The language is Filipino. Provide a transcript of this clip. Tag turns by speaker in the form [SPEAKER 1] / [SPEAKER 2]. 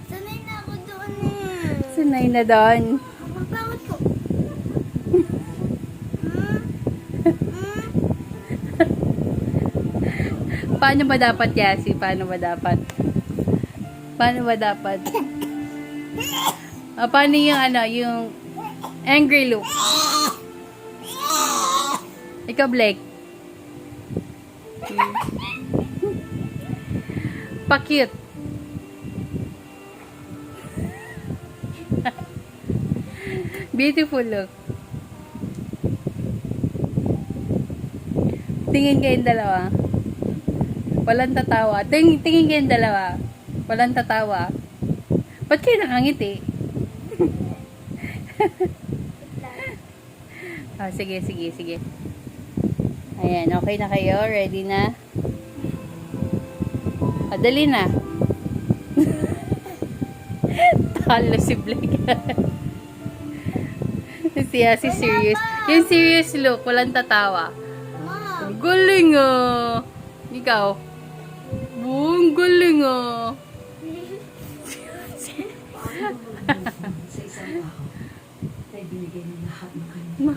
[SPEAKER 1] Sanay na ako doon eh.
[SPEAKER 2] Sanay na doon.
[SPEAKER 1] Mapawat ko.
[SPEAKER 2] Paano ba dapat, Yasi? Paano ba dapat? Paano ba dapat? Paano yung ano, yung angry look? Ikaw, Blake. Pa-cute. Beautiful look. Tingin kayong dalawa. Walang tatawa. Tingin kayong dalawa. Walang tatawa. Ba't kayo nakangiti? Sige, sige, sige. Ayan, okay na kayo? Ready na? Dali na. Talo si Blake. Si serious. Yung serious look, walang tatawa.
[SPEAKER 1] Mom.
[SPEAKER 2] Galing ah. Ikaw. Ang galing ah.
[SPEAKER 3] Sa isang araw, ay binigay ng lahat ng kanyang